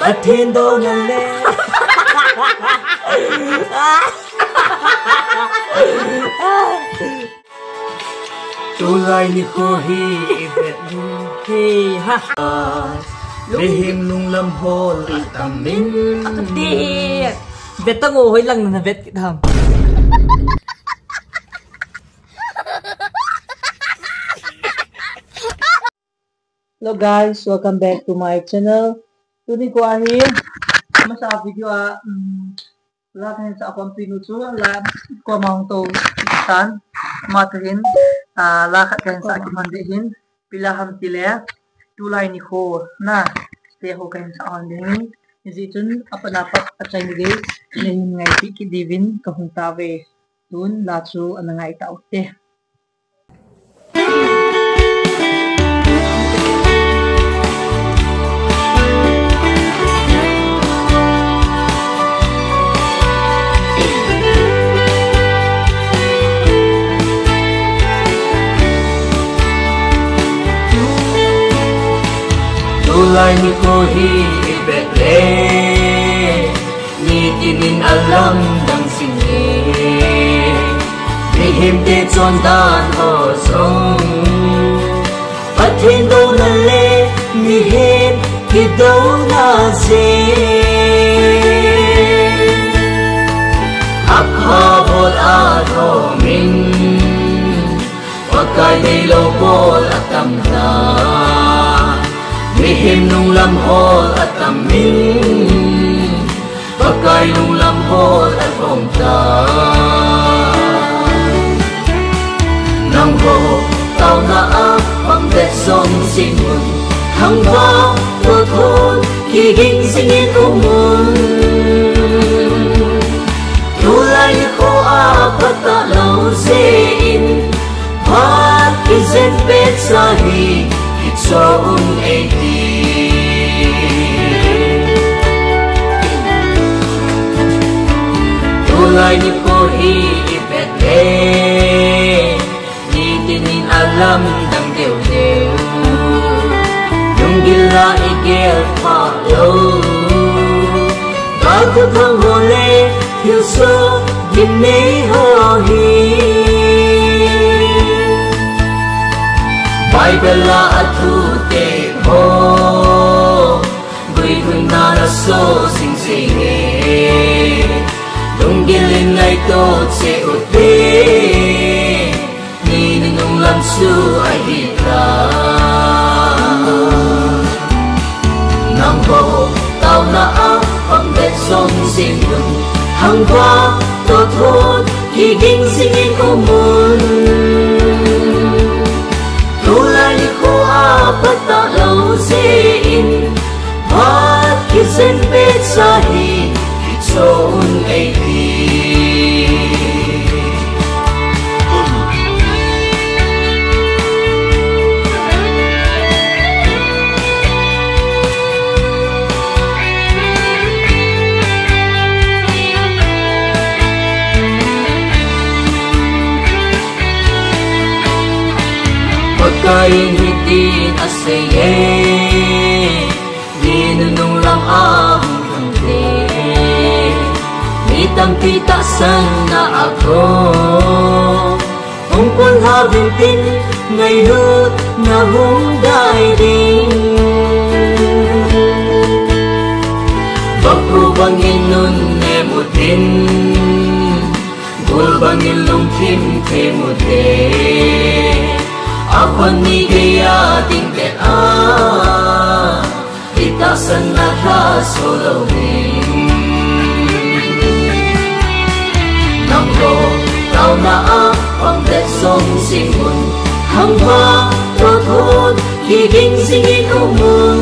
Bắt thiên đô ngàn lên tu lai ni khô hi vet hi ha Lihim lung lam hol atam min Đi vet tao ngồi lăng là vet thầm. Hello guys, welcome back to my channel. Today ko ahi masa video la kan sa akong pinuso la ko mang to tan matrin la kan sa akin mandihin pilaham tile tulay ni ko na stay ho kan sa on din izitun apanapat at sa ni guys nahin ngai ki divin kahung tawe tun latsu anangai taute. Tulay ni ko hi ibetle Ni tinin alam dang singe Lihim te chon dan ho song Pat hin do na le Ni hin ki do na se Hap ha bol at ho min Wakay day lo bol at tamda Lihim nung lamhol at amin Pagkay nung lamhol at pongta Nang ho tao na ap pang desong singun Hang va to thôn kiging singin umun Tulay ko apata lau sein Pat izen pet sahi so Tulay ni ko hi ipete Ni tinin alam dang dew Yung gila igel palo Bago kang hole Hiu so gini ho hi Baibala at hute mo Gui kun na na so sing singe Nung gilin ngay tot se ute Ni nung lam su ay hita Nang ho tao na ang pang bet song sing lung Hang va to thôn kiging singin umun Tulay ko apata lau sein Pat kizen pet sahi Kitson ay di Pagkain hitin aseye Ninunong lang ang hangte Mitang pitasan na ako Ungkol habintin ngayon na hunday din Bagkubangin nun nemutin Gulbangin lungkim kemutin Ako ni kaya tingke itasan na hasolawin Nang ho tao na pang desong singun Hang va to thôn kiging singin umun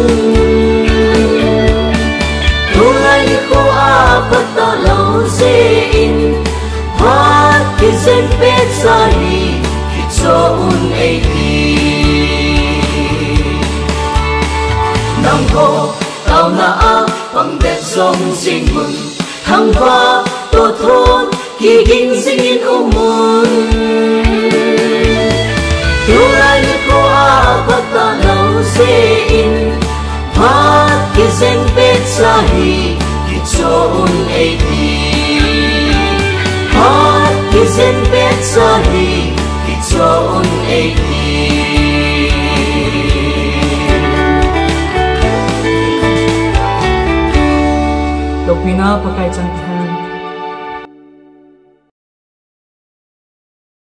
Tulay ko apata lau sein Pat kizen pet sahi Kitson ay Nang ho tao na pang desong singun Hang va to thôn kiging singin umun Tulay ko apata lau sein Pat kizen pet sahi kichon edi hat kizen pet sahi kichon edi Lopina pakai cantik